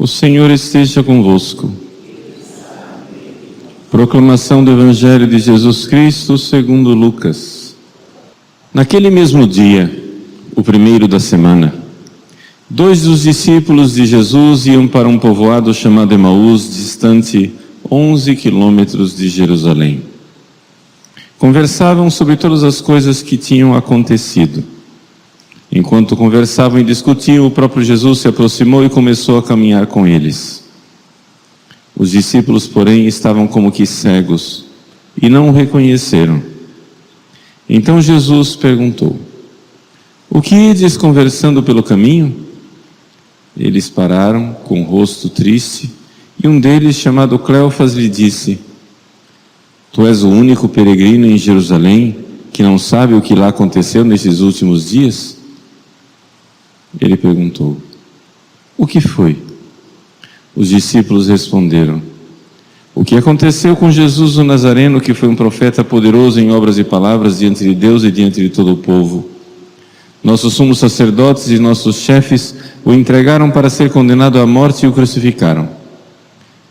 O Senhor esteja convosco. Proclamação do Evangelho de Jesus Cristo segundo Lucas. Naquele mesmo dia, o primeiro da semana, 2 dos discípulos de Jesus iam para um povoado chamado Emaús, distante 11 quilômetros de Jerusalém. Conversavam sobre todas as coisas que tinham acontecido. Enquanto conversavam e discutiam, o próprio Jesus se aproximou e começou a caminhar com eles. Os discípulos, porém, estavam como que cegos e não o reconheceram. Então Jesus perguntou: "O que ides conversando pelo caminho?" Eles pararam com o rosto triste e um deles, chamado Cleofas, lhe disse: "Tu és o único peregrino em Jerusalém que não sabe o que lá aconteceu nesses últimos dias?" Ele perguntou: "O que foi?" Os discípulos responderam: "O que aconteceu com Jesus o Nazareno, que foi um profeta poderoso em obras e palavras diante de Deus e diante de todo o povo. Nossos sumos sacerdotes e nossos chefes o entregaram para ser condenado à morte e o crucificaram.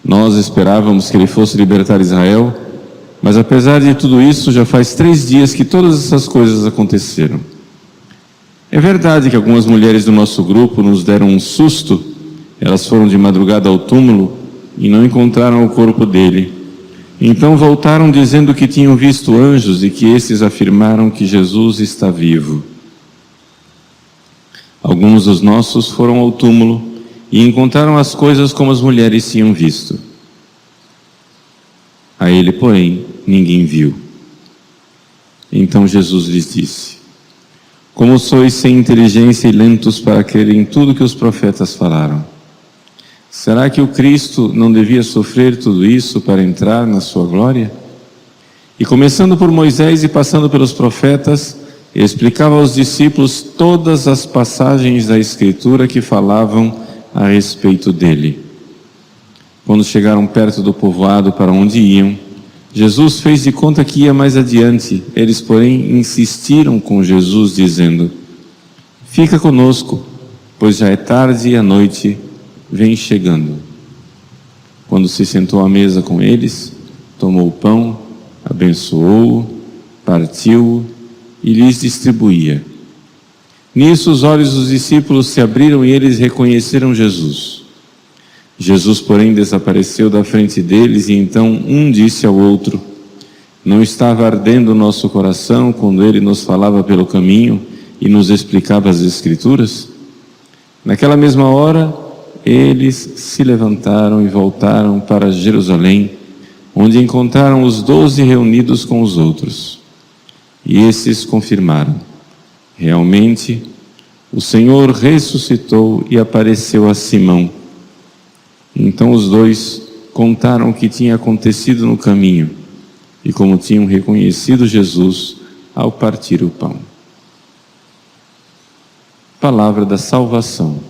Nós esperávamos que ele fosse libertar Israel, mas apesar de tudo isso, já faz 3 dias que todas essas coisas aconteceram. É verdade que algumas mulheres do nosso grupo nos deram um susto. Elas foram de madrugada ao túmulo e não encontraram o corpo dele. Então voltaram dizendo que tinham visto anjos e que esses afirmaram que Jesus está vivo. Alguns dos nossos foram ao túmulo e encontraram as coisas como as mulheres tinham visto. A ele, porém, ninguém viu." Então Jesus lhes disse: "Como sois sem inteligência e lentos para crer em tudo que os profetas falaram? Será que o Cristo não devia sofrer tudo isso para entrar na sua glória? E começando por Moisés e passando pelos profetas, explicava aos discípulos todas as passagens da Escritura que falavam a respeito dele." Quando chegaram perto do povoado para onde iam, Jesus fez de conta que ia mais adiante. Eles, porém, insistiram com Jesus, dizendo: "Fica conosco, pois já é tarde e a noite vem chegando." Quando se sentou à mesa com eles, tomou o pão, abençoou-o, partiu-o e lhes distribuía. Nisso os olhos dos discípulos se abriram e eles reconheceram Jesus. Jesus, porém, desapareceu da frente deles, e então um disse ao outro: "Não estava ardendo o nosso coração quando ele nos falava pelo caminho e nos explicava as Escrituras?" Naquela mesma hora, eles se levantaram e voltaram para Jerusalém, onde encontraram os 12 reunidos com os outros. E esses confirmaram: "Realmente, o Senhor ressuscitou e apareceu a Simão." Então os dois contaram o que tinha acontecido no caminho e como tinham reconhecido Jesus ao partir o pão. Palavra da salvação.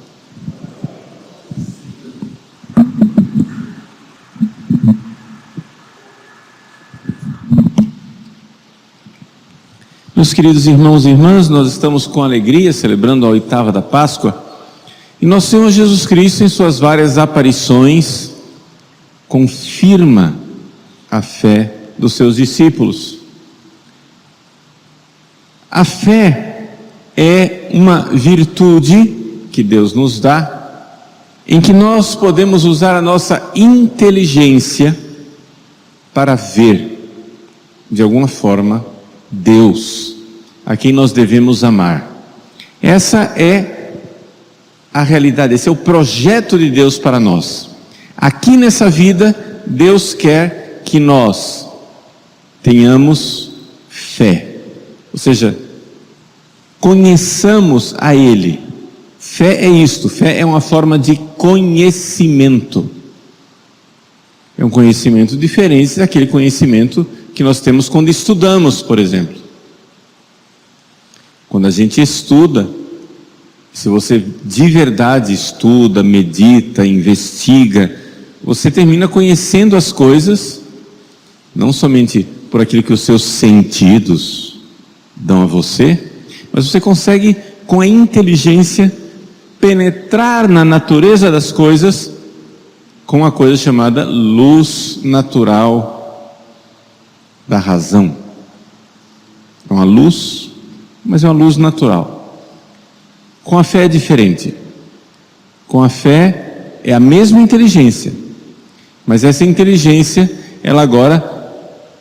Meus queridos irmãos e irmãs, nós estamos com alegria celebrando a 8ª da Páscoa. E nosso Senhor Jesus Cristo, em suas várias aparições, confirma a fé dos seus discípulos. A fé é uma virtude que Deus nos dá, em que nós podemos usar a nossa inteligência para ver, de alguma forma, Deus, a quem nós devemos amar. Essa é a realidade, esse é o projeto de Deus para nós. Aqui nessa vida, Deus quer que nós tenhamos fé, ou seja, conheçamos a Ele. Fé é isto, fé é uma forma de conhecimento. É um conhecimento diferente daquele conhecimento que nós temos quando estudamos, por exemplo. Quando a gente estuda, se você de verdade estuda, medita, investiga, você termina conhecendo as coisas, não somente por aquilo que os seus sentidos dão a você, mas você consegue, com a inteligência, penetrar na natureza das coisas com uma coisa chamada luz natural da razão. É uma luz, mas é uma luz natural. Com a fé é diferente. Com a fé é a mesma inteligência, mas essa inteligência, ela agora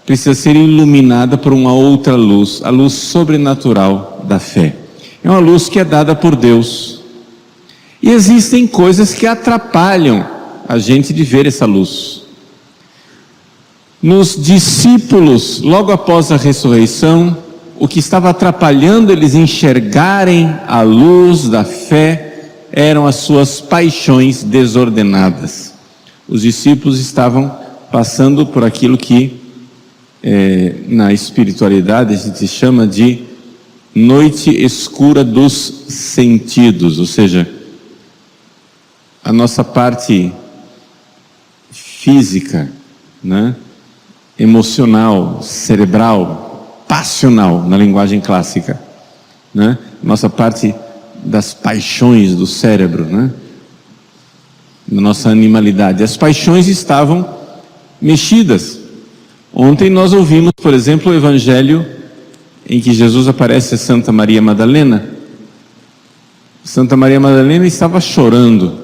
precisa ser iluminada por uma outra luz, a luz sobrenatural da fé. É uma luz que é dada por Deus. E existem coisas que atrapalham a gente de ver essa luz. Nos discípulos, logo após a ressurreição, o que estava atrapalhando eles enxergarem a luz da fé eram as suas paixões desordenadas. Os discípulos estavam passando por aquilo que na espiritualidade a gente chama de noite escura dos sentidos, ou seja, a nossa parte física, né, emocional, cerebral, passional, na linguagem clássica, né, nossa parte das paixões do cérebro, né, da nossa animalidade. As paixões estavam mexidas. Ontem nós ouvimos, por exemplo, o evangelho em que Jesus aparece a Santa Maria Madalena. Santa Maria Madalena estava chorando.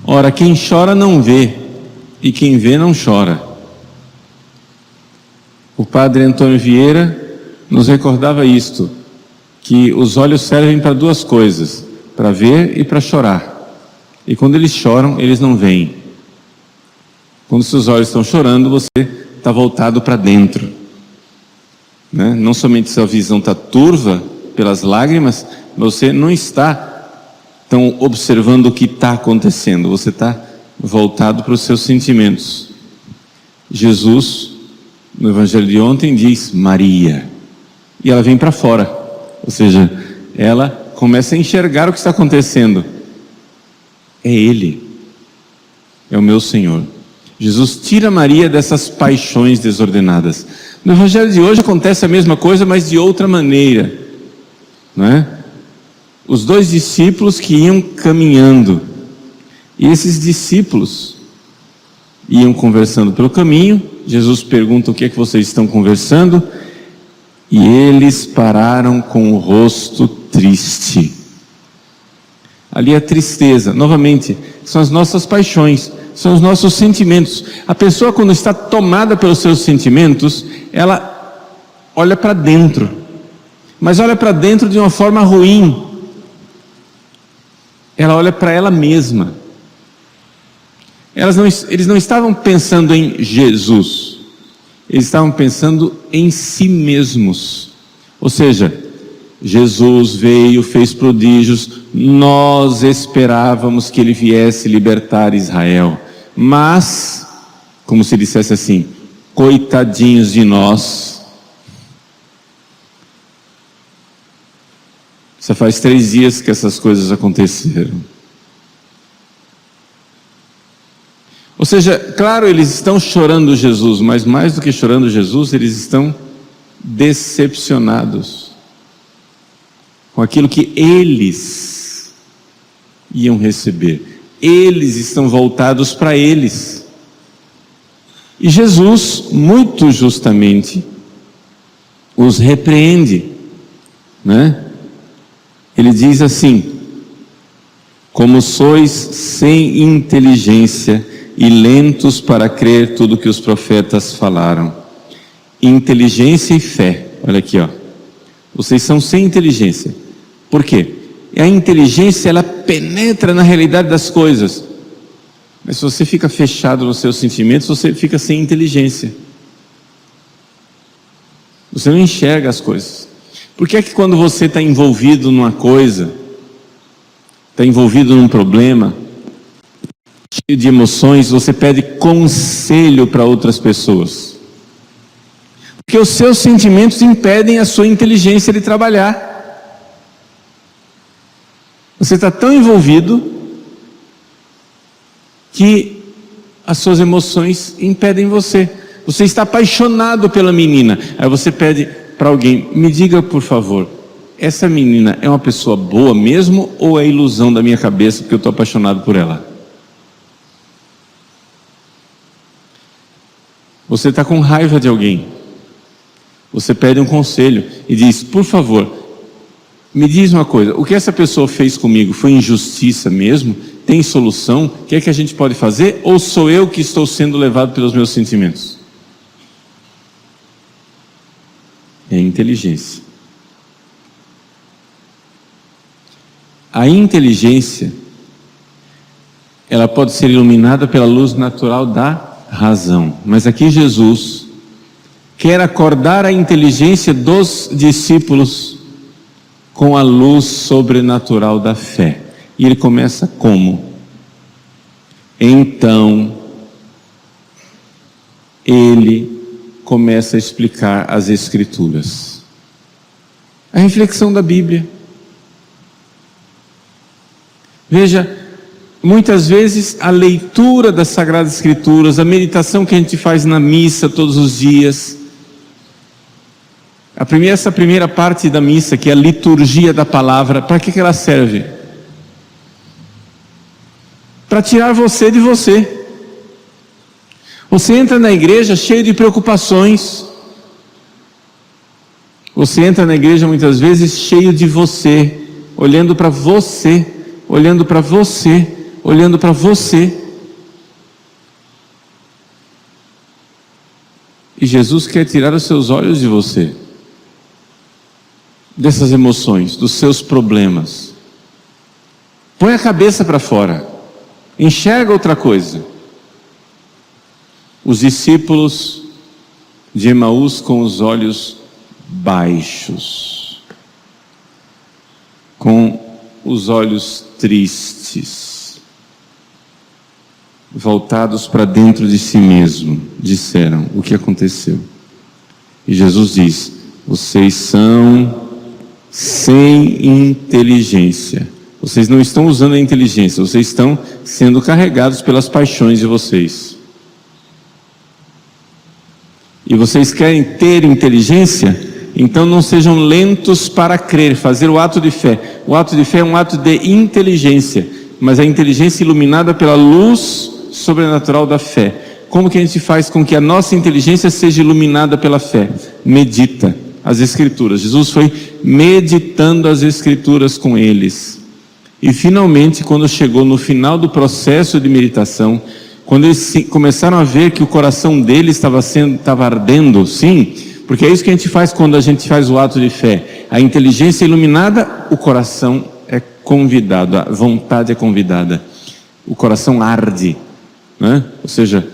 Ora, quem chora não vê, e quem vê não chora. O padre Antônio Vieira nos recordava isto, que os olhos servem para duas coisas, para ver e para chorar. E quando eles choram, eles não veem. Quando seus olhos estão chorando, você está voltado para dentro, né? Não somente sua visão está turva pelas lágrimas, mas você não está tão observando o que está acontecendo, você está voltado para os seus sentimentos. Jesus, no evangelho de ontem, diz Maria, e ela vem para fora, ou seja, ela começa a enxergar o que está acontecendo. É Ele, é o meu Senhor. Jesus tira Maria dessas paixões desordenadas. No evangelho de hoje acontece a mesma coisa, mas de outra maneira, não é? Os dois discípulos que iam caminhando, e esses discípulos iam conversando pelo caminho. Jesus pergunta: o que é que vocês estão conversando? E eles pararam com o rosto triste. Ali a tristeza, novamente, são as nossas paixões, são os nossos sentimentos. A pessoa, quando está tomada pelos seus sentimentos, ela olha para dentro, mas olha para dentro de uma forma ruim. Ela olha para ela mesma. Eles não estavam pensando em Jesus, eles estavam pensando em si mesmos. Ou seja, Jesus veio, fez prodígios, nós esperávamos que Ele viesse libertar Israel, mas, como se dissesse assim, coitadinhos de nós, só faz 3 dias que essas coisas aconteceram. Ou seja, claro, eles estão chorando Jesus, mas mais do que chorando Jesus, eles estão decepcionados com aquilo que eles iam receber. Eles estão voltados para eles. E Jesus, muito justamente, os repreende, né? Ele diz assim: como sois sem inteligência e lentos para crer tudo que os profetas falaram. Inteligência e fé, olha aqui, ó. Vocês são sem inteligência. Por quê? A inteligência, ela penetra na realidade das coisas, mas se você fica fechado nos seus sentimentos, você fica sem inteligência. Você não enxerga as coisas. Por que é que quando você está envolvido numa coisa, está envolvido num problema, cheio de emoções, você pede conselho para outras pessoas? Porque os seus sentimentos impedem a sua inteligência de trabalhar. Você está tão envolvido que as suas emoções impedem você. Você está apaixonado pela menina, aí você pede para alguém: me diga por favor, essa menina é uma pessoa boa mesmo ou é ilusão da minha cabeça porque eu estou apaixonado por ela? Você está com raiva de alguém. Você pede um conselho e diz: por favor, me diz uma coisa, o que essa pessoa fez comigo foi injustiça mesmo? Tem solução? O que é que a gente pode fazer? Ou sou eu que estou sendo levado pelos meus sentimentos? É inteligência. A inteligência, ela pode ser iluminada pela luz natural da razão. Mas aqui Jesus quer acordar a inteligência dos discípulos com a luz sobrenatural da fé. E ele começa como? Então, ele começa a explicar as Escrituras. A reflexão da Bíblia. Veja, muitas vezes a leitura das Sagradas Escrituras, a meditação que a gente faz na missa todos os dias, essa primeira parte da missa, que é a liturgia da palavra, para que ela serve? Para tirar você de você. Você entra na igreja cheio de preocupações. Você entra na igreja muitas vezes cheio de você, olhando para você, olhando para você, olhando para você. E Jesus quer tirar os seus olhos de você, dessas emoções, dos seus problemas. Põe a cabeça para fora, enxerga outra coisa. Os discípulos de Emaús com os olhos baixos, com os olhos tristes, voltados para dentro de si mesmo, disseram: o que aconteceu? E Jesus diz: vocês são sem inteligência. Vocês não estão usando a inteligência, vocês estão sendo carregados pelas paixões de vocês. E vocês querem ter inteligência? Então não sejam lentos para crer, fazer o ato de fé. O ato de fé é um ato de inteligência, mas a inteligência iluminada pela luz sobrenatural da fé. Como que a gente faz com que a nossa inteligência seja iluminada pela fé? Medita as Escrituras. Jesus foi meditando as Escrituras com eles. E finalmente, quando chegou no final do processo de meditação, quando eles começaram a ver que o coração deles estava ardendo, sim, porque é isso que a gente faz quando a gente faz o ato de fé. A inteligência é iluminada, o coração é convidado, a vontade é convidada. O coração arde, né? Ou seja,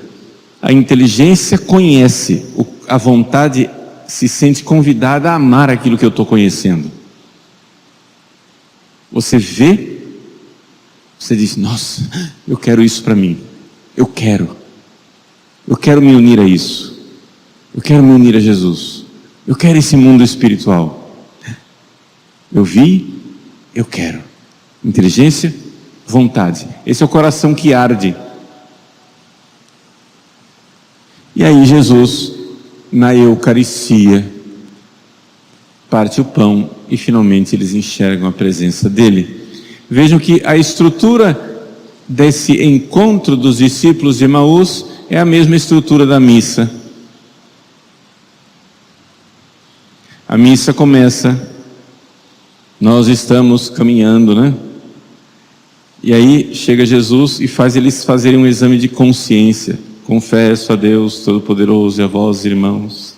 a inteligência conhece, a vontade se sente convidada a amar aquilo que eu estou conhecendo. Você vê, você diz: nossa, eu quero isso para mim. Eu quero me unir a isso. Eu quero me unir a Jesus. Eu quero esse mundo espiritual. Eu vi, eu quero. Inteligência, vontade. Esse é o coração que arde. E aí Jesus, na Eucaristia, parte o pão e finalmente eles enxergam a presença dele. Vejam que a estrutura desse encontro dos discípulos de Emaús é a mesma estrutura da missa. A missa começa, nós estamos caminhando, né? E aí chega Jesus e faz eles fazerem um exame de consciência. Confesso a Deus Todo-Poderoso e a vós, irmãos.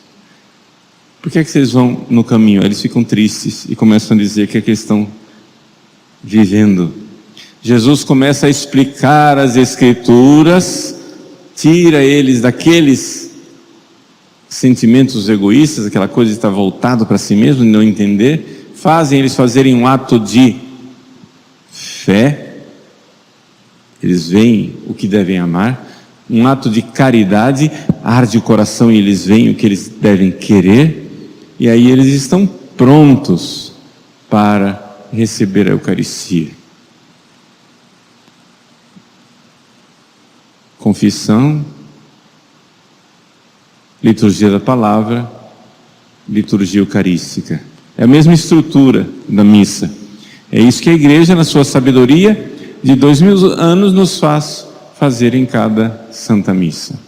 Por que vocês vão no caminho? Eles ficam tristes e começam a dizer que eles estão vivendo. Jesus começa a explicar as Escrituras, tira eles daqueles sentimentos egoístas, aquela coisa de estar voltado para si mesmo e não entender, fazem eles fazerem um ato de fé, eles veem o que devem amar, um ato de caridade, arde o coração e eles veem o que eles devem querer, e aí eles estão prontos para receber a Eucaristia. Confissão, liturgia da palavra, liturgia eucarística. É a mesma estrutura da missa. É isso que a igreja, na sua sabedoria de 2000 anos, nos faz fazer em cada Santa Missa.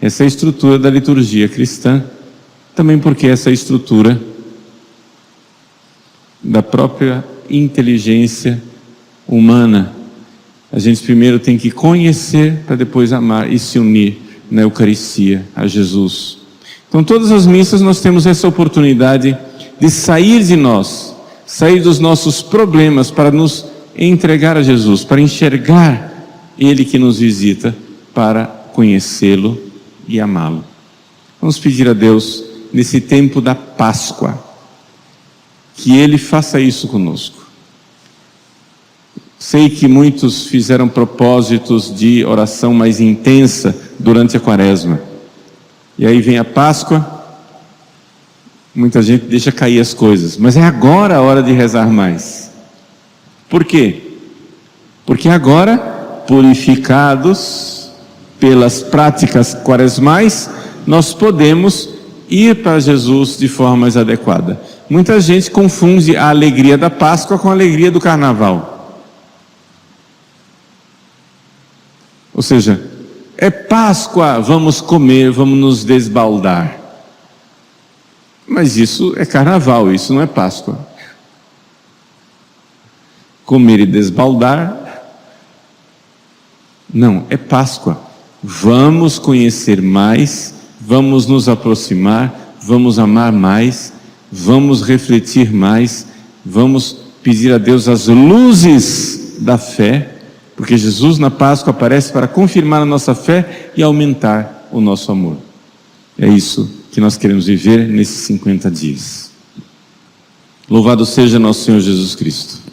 Essa é a estrutura da liturgia cristã, também porque essa é a estrutura da própria inteligência humana. A gente primeiro tem que conhecer para depois amar e se unir na Eucaristia a Jesus. Então todas as missas nós temos essa oportunidade de sair de nós, sair dos nossos problemas para nos entregar a Jesus, para enxergar Ele que nos visita, para conhecê-lo e amá-lo. Vamos pedir a Deus, nesse tempo da Páscoa, que Ele faça isso conosco. Sei que muitos fizeram propósitos de oração mais intensa durante a Quaresma. E aí vem a Páscoa, muita gente deixa cair as coisas, mas é agora a hora de rezar mais. Por quê? Porque agora, purificados pelas práticas quaresmais, nós podemos ir para Jesus de forma mais adequada. Muita gente confunde a alegria da Páscoa com a alegria do Carnaval. Ou seja, é Páscoa, vamos comer, vamos nos desbaldar. Mas isso é Carnaval, isso não é Páscoa. Comer e desbaldar, não, é Páscoa. Vamos conhecer mais, vamos nos aproximar, vamos amar mais, vamos refletir mais, vamos pedir a Deus as luzes da fé, porque Jesus na Páscoa aparece para confirmar a nossa fé e aumentar o nosso amor. É isso que nós queremos viver nesses 50 dias. Louvado seja nosso Senhor Jesus Cristo.